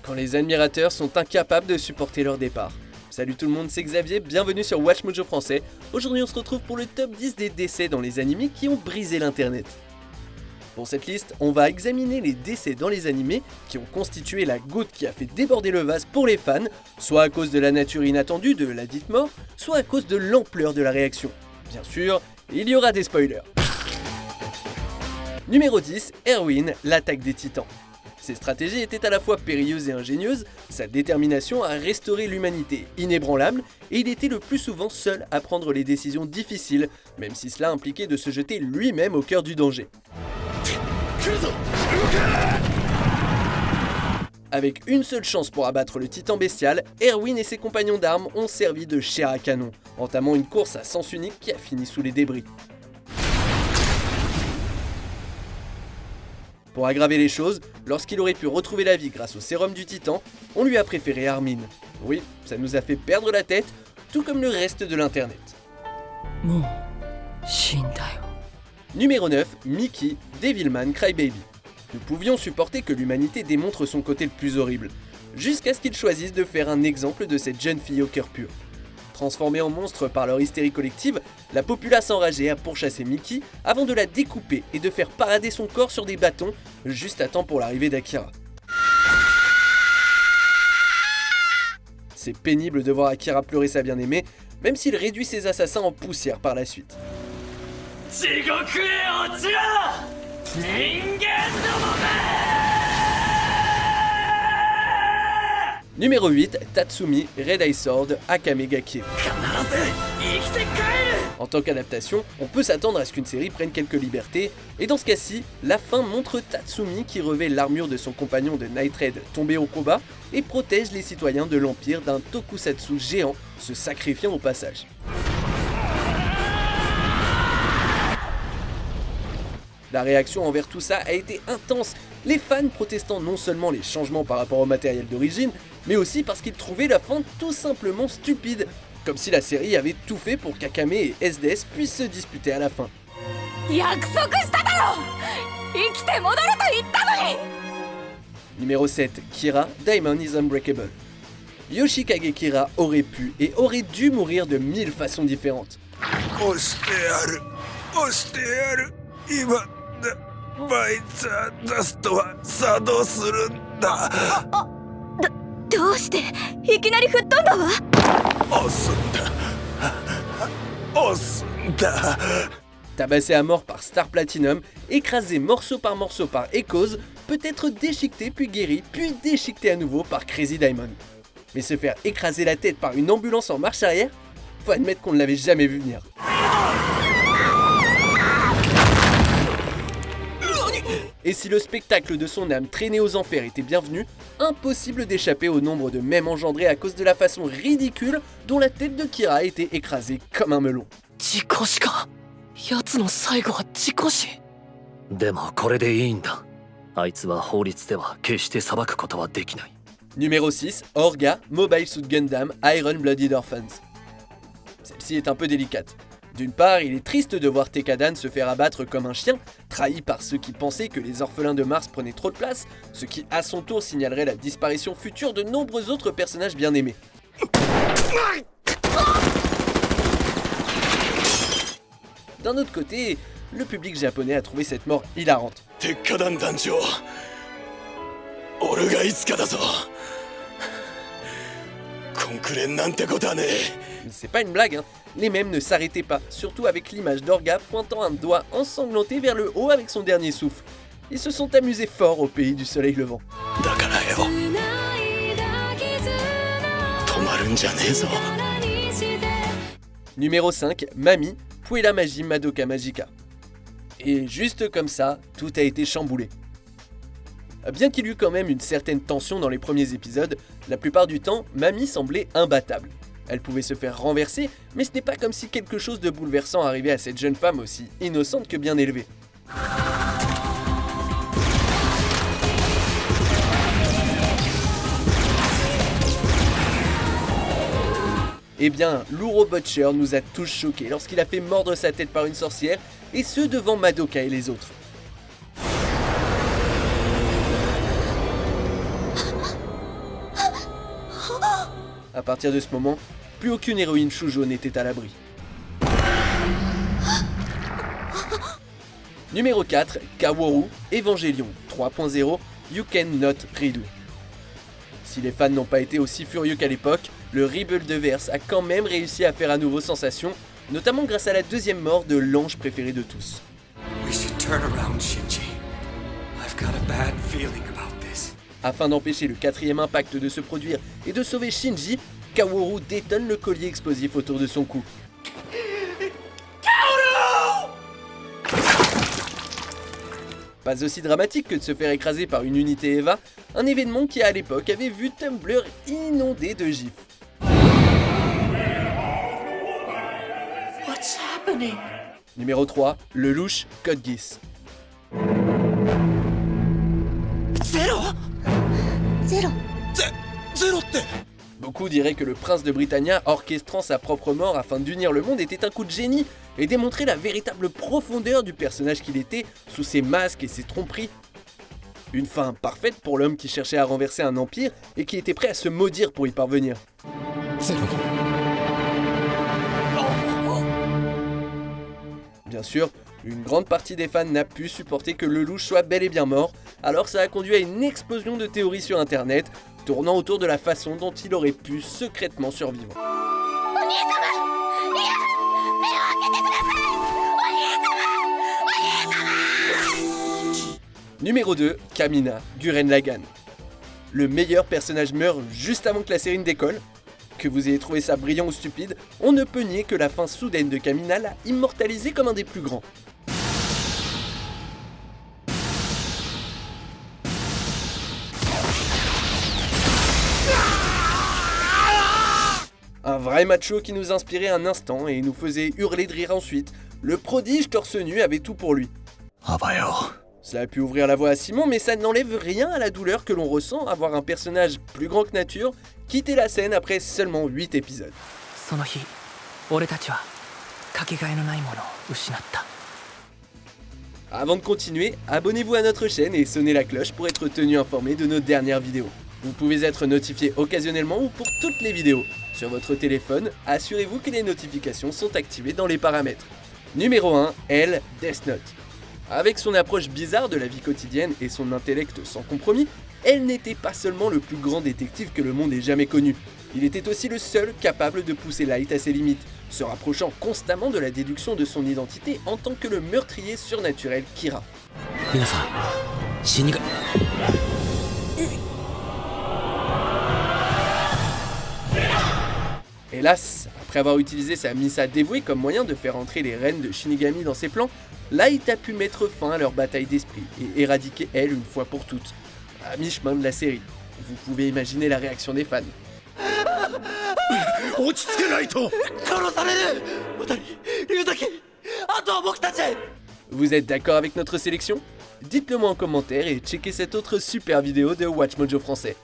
quand les admirateurs sont incapables de supporter leur départ. Salut tout le monde, c'est Xavier, bienvenue sur Watch Mojo Français. Aujourd'hui on se retrouve pour le top 10 des décès dans les animés qui ont brisé l'internet. Pour cette liste, on va examiner les décès dans les animés qui ont constitué la goutte qui a fait déborder le vase pour les fans, soit à cause de la nature inattendue de la dite mort, soit à cause de l'ampleur de la réaction. Bien sûr, il y aura des spoilers. Numéro 10, Erwin, l'attaque des titans. Ses stratégies étaient à la fois périlleuses et ingénieuses, sa détermination à restaurer l'humanité inébranlable, et il était le plus souvent seul à prendre les décisions difficiles, même si cela impliquait de se jeter lui-même au cœur du danger. Avec une seule chance pour abattre le titan bestial, Erwin et ses compagnons d'armes ont servi de chair à canon, entamant une course à sens unique qui a fini sous les débris. Pour aggraver les choses, lorsqu'il aurait pu retrouver la vie grâce au sérum du titan, on lui a préféré Armin. Oui, ça nous a fait perdre la tête, tout comme le reste de l'internet. Numéro 9, Mickey, Devilman Crybaby. Nous pouvions supporter que l'humanité démontre son côté le plus horrible, jusqu'à ce qu'ils choisissent de faire un exemple de cette jeune fille au cœur pur. Transformée en monstre par leur hystérie collective, la populace enragée a pourchassé Mickey avant de la découper et de faire parader son corps sur des bâtons, juste à temps pour l'arrivée d'Akira. C'est pénible de voir Akira pleurer sa bien-aimée, même s'il réduit ses assassins en poussière par la suite. Numéro 8, Tatsumi, Red Eye Sword, Akame ga Kill. En tant qu'adaptation, on peut s'attendre à ce qu'une série prenne quelques libertés, et dans ce cas-ci, la fin montre Tatsumi qui revêt l'armure de son compagnon de Night Raid tombé au combat et protège les citoyens de l'Empire d'un tokusatsu géant, se sacrifiant au passage. La réaction envers tout ça a été intense, les fans protestant non seulement les changements par rapport au matériel d'origine, mais aussi parce qu'ils trouvaient la fin tout simplement stupide, comme si la série avait tout fait pour qu'Akame et SDS puissent se disputer à la fin. Numéro 7, Kira, Diamond is Unbreakable. Yoshikage Kira aurait pu et aurait dû mourir de 1000 façons différentes. Tabassé à mort par Star Platinum, écrasé morceau par Echoes, peut être déchiqueté puis guéri, puis déchiqueté à nouveau par Crazy Diamond. Mais se faire écraser la tête par une ambulance en marche arrière, faut admettre qu'on ne l'avait jamais vu venir. Et si le spectacle de son âme traînée aux enfers était bienvenu, impossible d'échapper au nombre de mèmes engendrés à cause de la façon ridicule dont la tête de Kira a été écrasée comme un melon. Numéro 6, Orga, Mobile Suit Gundam, Iron Blooded Orphans. Celle-ci est un peu délicate. D'une part, il est triste de voir Tekadan se faire abattre comme un chien, trahi par ceux qui pensaient que les orphelins de Mars prenaient trop de place, ce qui à son tour signalerait la disparition future de nombreux autres personnages bien aimés. D'un autre côté, le public japonais a trouvé cette mort hilarante. C'est pas une blague, hein. Les mèmes ne s'arrêtaient pas, surtout avec l'image d'Orga pointant un doigt ensanglanté vers le haut avec son dernier souffle. Ils se sont amusés fort au pays du soleil levant. Numéro 5, Mami, Puella Magi Madoka Magica. Et juste comme ça, tout a été chamboulé. Bien qu'il y eût quand même une certaine tension dans les premiers épisodes, la plupart du temps, Mami semblait imbattable. Elle pouvait se faire renverser, mais ce n'est pas comme si quelque chose de bouleversant arrivait à cette jeune femme aussi innocente que bien élevée. Eh bien, Luro Butcher nous a tous choqués lorsqu'il a fait mordre sa tête par une sorcière, et ce devant Madoka et les autres. À partir de ce moment, plus aucune héroïne shoujo n'était à l'abri. Numéro 4, Kaworu Evangelion 3.0 You Can Not Redo. Si les fans n'ont pas été aussi furieux qu'à l'époque, le Rebuilderverse a quand même réussi à faire à nouveau sensation, notamment grâce à la deuxième mort de l'ange préféré de tous. We should turn around, Shinji. I've got a bad feeling about this. Afin d'empêcher le quatrième impact de se produire et de sauver Shinji, Kaworu détonne le collier explosif autour de son cou. Pas aussi dramatique que de se faire écraser par une unité EVA, un événement qui à l'époque avait vu Tumblr inondé de gifs. What's happening? Numéro 3, le louche Code Geass. Zero? Zeroって? Beaucoup diraient que le prince de Britannia, orchestrant sa propre mort afin d'unir le monde, était un coup de génie et démontrer la véritable profondeur du personnage qu'il était sous ses masques et ses tromperies. Une fin parfaite pour l'homme qui cherchait à renverser un empire et qui était prêt à se maudire pour y parvenir. Bien sûr, une grande partie des fans n'a pu supporter que le louche soit bel et bien mort, alors ça a conduit à une explosion de théories sur internet, tournant autour de la façon dont il aurait pu secrètement survivre. Numéro 2, Kamina, Gurren Lagann. Le meilleur personnage meurt juste avant que la série ne décolle. Que vous ayez trouvé ça brillant ou stupide, on ne peut nier que la fin soudaine de Kamina l'a immortalisé comme un des plus grands. Un vrai macho qui nous inspirait un instant et nous faisait hurler de rire ensuite. Le prodige torse nu avait tout pour lui. Cela a pu ouvrir la voie à Simon, mais ça n'enlève rien à la douleur que l'on ressent à voir un personnage plus grand que nature quitter la scène après seulement 8 épisodes. Avant de continuer, abonnez-vous à notre chaîne et sonnez la cloche pour être tenu informé de nos dernières vidéos. Vous pouvez être notifié occasionnellement ou pour toutes les vidéos. Sur votre téléphone, assurez-vous que les notifications sont activées dans les paramètres. Numéro 1, Elle, Death Note. Avec son approche bizarre de la vie quotidienne et son intellect sans compromis, Elle n'était pas seulement le plus grand détective que le monde ait jamais connu. Il était aussi le seul capable de pousser Light à ses limites, se rapprochant constamment de la déduction de son identité en tant que le meurtrier surnaturel Kira. Hélas, après avoir utilisé sa Misa dévouée comme moyen de faire entrer les reines de Shinigami dans ses plans, Light a pu mettre fin à leur bataille d'esprit et éradiquer Elle une fois pour toutes. À mi-chemin de la série, vous pouvez imaginer la réaction des fans. Vous êtes d'accord avec notre sélection ? Dites-le moi en commentaire et checkez cette autre super vidéo de WatchMojo français.